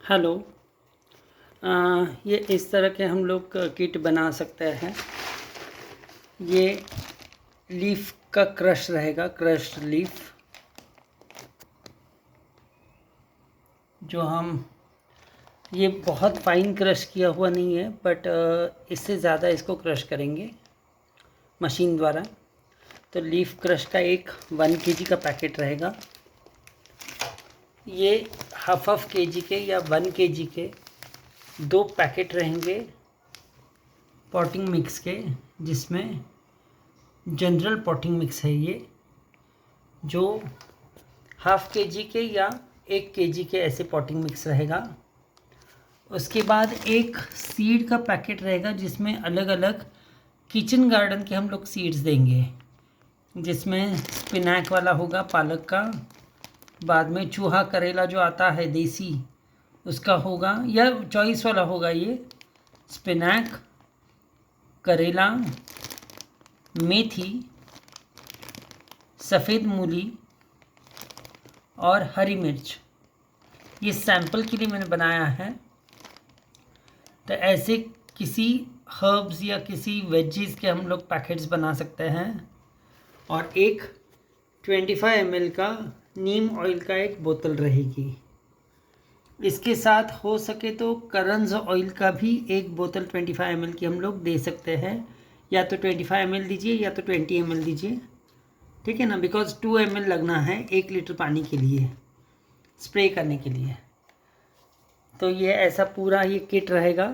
Hello. ये इस तरह के हम लोग किट बना सकते हैं। ये लीफ का क्रश रहेगा, क्रश्ड लीफ, जो हम ये बहुत फाइन क्रश किया हुआ नहीं है, बट इससे ज़्यादा इसको क्रश करेंगे मशीन द्वारा। तो लीफ क्रश का एक 1 kg का पैकेट रहेगा। ये हाफ kg के या 1 kg के 2 पैकेट रहेंगे पॉटिंग मिक्स के, जिसमें जनरल पॉटिंग मिक्स है ये, जो हाफ kg के या 1 kg के ऐसे पॉटिंग मिक्स रहेगा। उसके बाद एक सीड का पैकेट रहेगा, जिसमें अलग अलग किचन गार्डन के हम लोग सीड्स देंगे, जिसमें स्पिनैक वाला होगा, पालक का, बाद में चूहा करेला जो आता है देसी उसका होगा, या चॉइस वाला होगा। ये स्पिनैक, करेला, मेथी, सफ़ेद मूली और हरी मिर्च, ये सैंपल के लिए मैंने बनाया है। तो ऐसे किसी हर्ब्स या किसी वेजीज के हम लोग पैकेट्स बना सकते हैं। और एक 25 ml का नीम ऑयल का एक बोतल रहेगी। इसके साथ हो सके तो करन्स ऑयल का भी एक बोतल 25 ml की हम लोग दे सकते हैं। या तो 25 ml दीजिए या तो 20 ml दीजिए, ठीक है ना, बिकॉज 2 ml लगना है 1 लीटर पानी के लिए, स्प्रे करने के लिए। तो ये ऐसा पूरा ये किट रहेगा।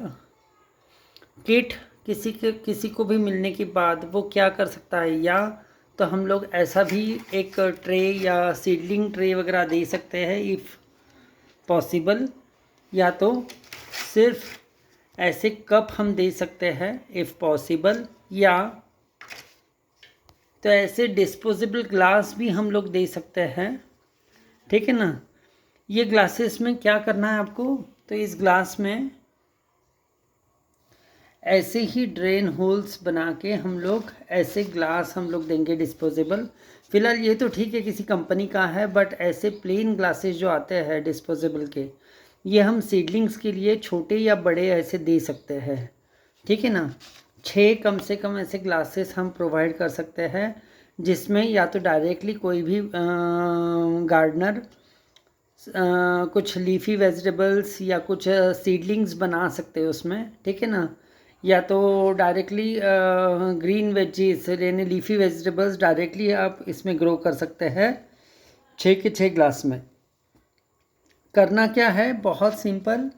किट किसी को भी मिलने के बाद वो क्या कर सकता है, या तो हम लोग ऐसा भी एक ट्रे या सीडलिंग ट्रे वगैरह दे सकते हैं इफ़ पॉसिबल, या तो सिर्फ ऐसे कप हम दे सकते हैं इफ़ पॉसिबल, या तो ऐसे डिस्पोजेबल ग्लास भी हम लोग दे सकते हैं, ठीक है ना। ये ग्लासेस में क्या करना है आपको, तो इस ग्लास में ऐसे ही ड्रेन होल्स बना के हम लोग ऐसे ग्लास हम लोग देंगे डिस्पोजेबल। फ़िलहाल ये तो ठीक है किसी कंपनी का है, बट ऐसे प्लेन ग्लासेस जो आते हैं डिस्पोजेबल के, ये हम सीडलिंग्स के लिए छोटे या बड़े ऐसे दे सकते हैं, ठीक है ना। 6 कम से कम ऐसे ग्लासेस हम प्रोवाइड कर सकते हैं, जिसमें या तो डायरेक्टली कोई भी गार्डनर कुछ लीफी वेजिटेबल्स या कुछ सीडलिंग्स बना सकते हैं उसमें, ठीक है ना। या तो डायरेक्टली ग्रीन वेजीज यानी लीफी वेजिटेबल्स डायरेक्टली आप इसमें ग्रो कर सकते हैं। 6 के 6 ग्लास में करना क्या है, बहुत सिंपल।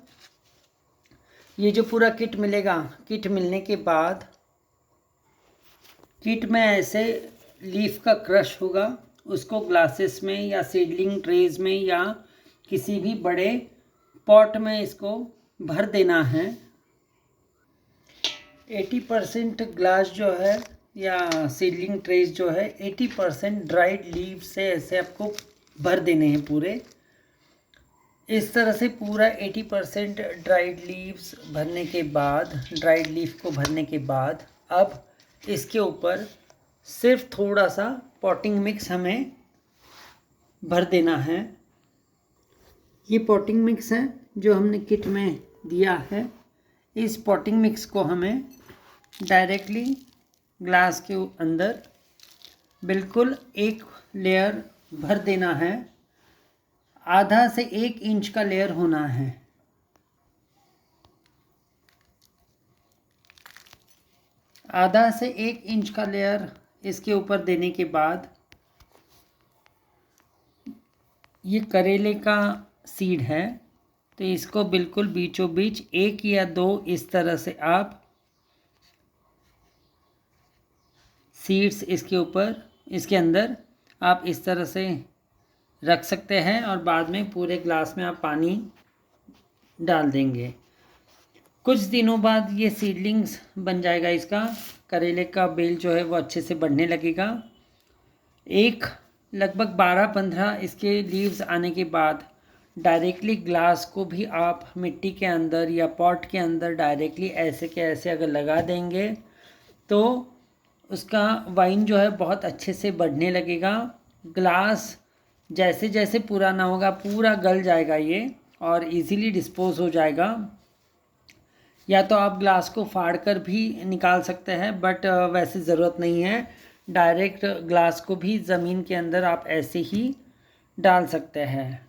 ये जो पूरा किट मिलेगा, किट मिलने के बाद किट में ऐसे लीफ का क्रश होगा, उसको ग्लासेस में या सीडलिंग ट्रेज में या किसी भी बड़े पॉट में इसको भर देना है। 80% ग्लास जो है या सीडलिंग ट्रेज जो है 80% ड्राइड लीव से ऐसे आपको भर देने हैं पूरे। इस तरह से पूरा 80% ड्राइड लीव्स भरने के बाद, ड्राइड लीफ को भरने के बाद, अब इसके ऊपर सिर्फ थोड़ा सा पॉटिंग मिक्स हमें भर देना है। ये पॉटिंग मिक्स है जो हमने किट में दिया है। इस पॉटिंग मिक्स को हमें डायरेक्टली ग्लास के अंदर बिल्कुल एक लेयर भर देना है। आधा से 1 इंच का लेयर होना है। आधा से 1 इंच का लेयर इसके ऊपर देने के बाद, ये करेले का सीड है, तो इसको बिल्कुल बीचों बीच 1 या 2 इस तरह से आप सीड्स इसके ऊपर, इसके अंदर आप इस तरह से रख सकते हैं, और बाद में पूरे ग्लास में आप पानी डाल देंगे। कुछ दिनों बाद ये सीडलिंग्स बन जाएगा। इसका करेले का बेल जो है वो अच्छे से बढ़ने लगेगा। एक लगभग 12-15 इसके लीव्स आने के बाद डायरेक्टली ग्लास को भी आप मिट्टी के अंदर या पॉट के अंदर डायरेक्टली ऐसे के ऐसे अगर लगा देंगे, तो उसका वाइन जो है बहुत अच्छे से बढ़ने लगेगा। ग्लास जैसे जैसे पुराना होगा पूरा गल जाएगा ये, और इजीली डिस्पोज हो जाएगा। या तो आप ग्लास को फाड़ कर भी निकाल सकते हैं, बट वैसे ज़रूरत नहीं है। डायरेक्ट ग्लास को भी ज़मीन के अंदर आप ऐसे ही डाल सकते हैं,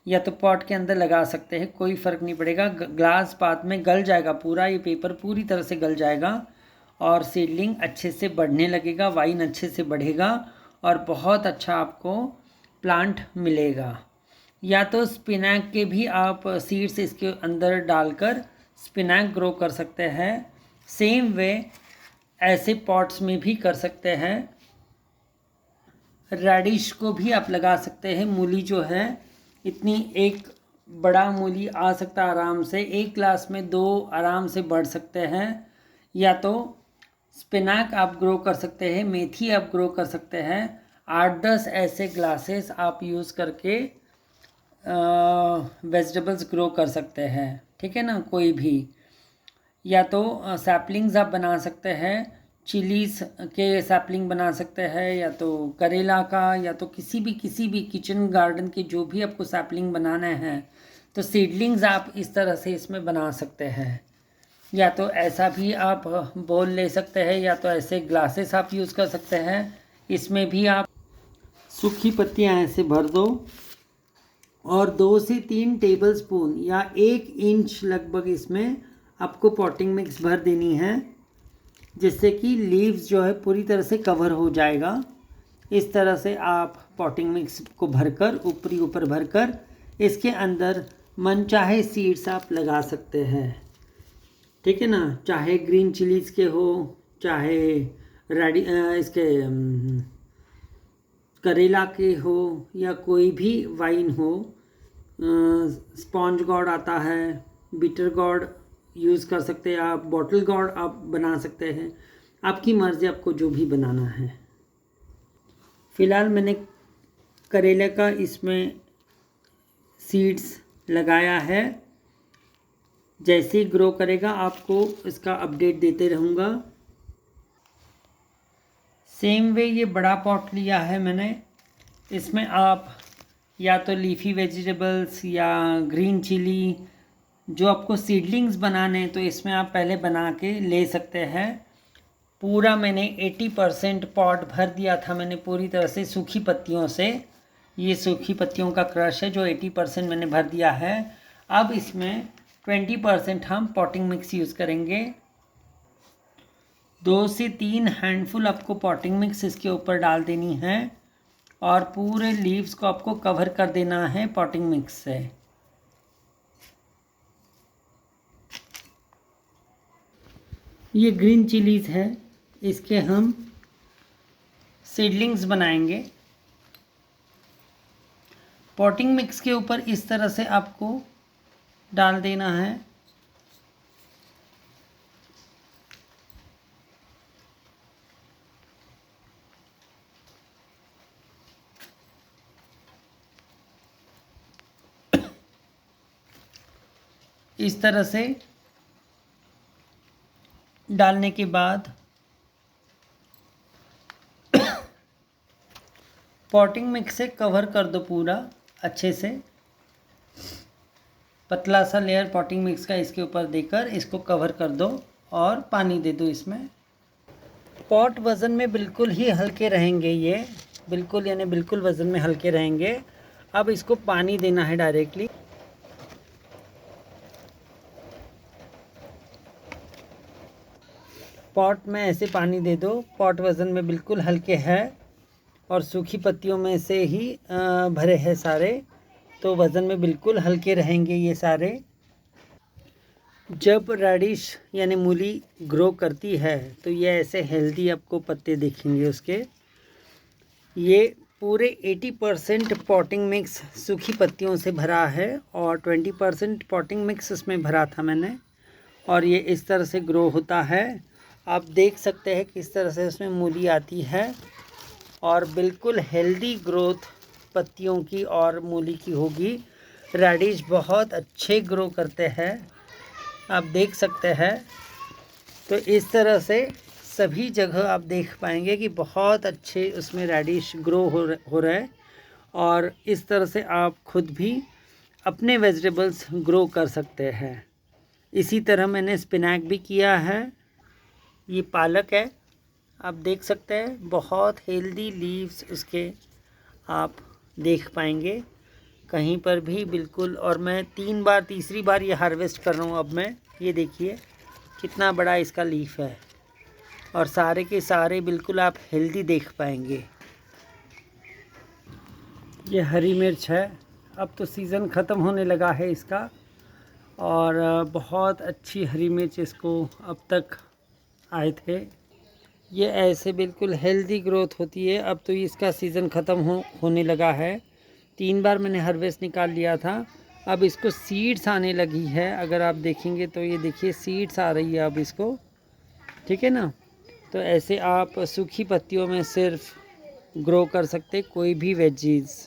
या तो पॉट के अंदर लगा सकते हैं, कोई फ़र्क नहीं पड़ेगा। ग्लास बाद में गल जाएगा पूरा, ये पेपर पूरी तरह से गल जाएगा और सीडलिंग अच्छे से बढ़ने लगेगा, वाइन अच्छे से बढ़ेगा और बहुत अच्छा आपको प्लांट मिलेगा। या तो स्पिनैक के भी आप सीड्स इसके अंदर डालकर स्पिनैक ग्रो कर सकते हैं। सेम वे ऐसे पॉट्स में भी कर सकते हैं। रेडिश को भी आप लगा सकते हैं। मूली जो है इतनी एक बड़ा मूली आ सकता है आराम से, एक ग्लास में 2 आराम से बढ़ सकते हैं। या तो स्पिनैक आप ग्रो कर सकते हैं, मेथी आप ग्रो कर सकते हैं। 8-10 ऐसे ग्लासेस आप यूज़ करके वेजिटेबल्स ग्रो कर सकते हैं, ठीक है ना, कोई भी। या तो सैपलिंग्स आप बना सकते हैं, चिलीज़ के सैपलिंग बना सकते हैं, या तो करेला का, या तो किसी भी किचन गार्डन के जो भी आपको सैपलिंग बनाना है, तो सीडलिंग्स आप इस तरह से इसमें बना सकते हैं। या तो ऐसा भी आप बोल ले सकते हैं, या तो ऐसे ग्लासेस आप यूज़ कर सकते हैं। इसमें भी आप सूखी पत्तियाँ ऐसे भर दो और 2 से 3 टेबलस्पून या 1 इंच लगभग इसमें आपको पॉटिंग मिक्स भर देनी है, जिससे कि लीव्स जो है पूरी तरह से कवर हो जाएगा। इस तरह से आप पॉटिंग मिक्स को भरकर ऊपर भरकर इसके अंदर मनचाहे सीड्स आप लगा सकते हैं, ठीक है ना। चाहे ग्रीन चिलीज़ के हो, चाहे इसके करेला के हो, या कोई भी वाइन हो। स्पॉन्ज गॉड आता है, बिटर गॉड यूज़ कर सकते हैं आप, बॉटल गॉड आप बना सकते हैं, आपकी मर्ज़ी, आपको जो भी बनाना है। फ़िलहाल मैंने करेले का इसमें सीड्स लगाया है। जैसे ही ग्रो करेगा आपको इसका अपडेट देते रहूँगा। सेम वे ये बड़ा पॉट लिया है मैंने, इसमें आप या तो लीफी वेजिटेबल्स या ग्रीन चिली, जो आपको सीडलिंग्स बनाने हैं तो इसमें आप पहले बना के ले सकते हैं। पूरा मैंने 80% पॉट भर दिया था मैंने पूरी तरह से सूखी पत्तियों से। ये सूखी पत्तियों का क्रश है जो 80% मैंने भर दिया है। अब इसमें 20% हम पॉटिंग मिक्स यूज़ करेंगे। 2 से 3 हैंडफुल आपको पॉटिंग मिक्स इसके ऊपर डाल देनी है और पूरे लीव्स को आपको कवर कर देना है पॉटिंग मिक्स से। ये ग्रीन चिलीज़ है, इसके हम सीडलिंग्स बनाएंगे। पॉटिंग मिक्स के ऊपर इस तरह से आपको डाल देना है। इस तरह से डालने के बाद पॉटिंग मिक्स से कवर कर दो पूरा अच्छे से। पतला सा लेयर पॉटिंग मिक्स का इसके ऊपर देकर इसको कवर कर दो और पानी दे दो इसमें। पॉट वज़न में बिल्कुल ही हल्के रहेंगे, ये बिल्कुल यानी बिल्कुल वज़न में हल्के रहेंगे। अब इसको पानी देना है डायरेक्टली। पॉट में ऐसे पानी दे दो। पॉट वज़न में बिल्कुल हल्के है और सूखी पत्तियों में से ही भरे हैं सारे, तो वज़न में बिल्कुल हल्के रहेंगे ये सारे। जब रेडिश यानी मूली ग्रो करती है तो ये ऐसे हेल्दी आपको पत्ते दिखेंगे उसके। ये पूरे 80% पॉटिंग मिक्स सूखी पत्तियों से भरा है और 20% पॉटिंग मिक्स उसमें भरा था मैंने, और ये इस तरह से ग्रो होता है। आप देख सकते हैं किस तरह से उसमें मूली आती है और बिल्कुल हेल्दी ग्रोथ पत्तियों की और मूली की होगी। रेडिश बहुत अच्छे ग्रो करते हैं, आप देख सकते हैं। तो इस तरह से सभी जगह आप देख पाएंगे कि बहुत अच्छे उसमें रेडिश ग्रो हो रहा है। और इस तरह से आप खुद भी अपने वेजिटेबल्स ग्रो कर सकते हैं। इसी तरह मैंने स्पिनाच भी किया है। ये पालक है, आप देख सकते हैं बहुत हेल्दी लीव्स उसके आप देख पाएंगे कहीं पर भी बिल्कुल। और मैं तीसरी बार ये हार्वेस्ट कर रहा हूँ अब मैं। ये देखिए कितना बड़ा इसका लीफ है और सारे के सारे बिल्कुल आप हेल्दी देख पाएंगे। ये हरी मिर्च है, अब तो सीज़न ख़त्म होने लगा है इसका और बहुत अच्छी हरी मिर्च इसको अब तक आए थे। ये ऐसे बिल्कुल हेल्दी ग्रोथ होती है। अब तो इसका सीज़न ख़त्म होने लगा है। 3 बार मैंने हार्वेस्ट निकाल लिया था। अब इसको सीड्स आने लगी है, अगर आप देखेंगे तो ये देखिए सीड्स आ रही है अब इसको, ठीक है ना। तो ऐसे आप सूखी पत्तियों में सिर्फ ग्रो कर सकते कोई भी वेजीज़।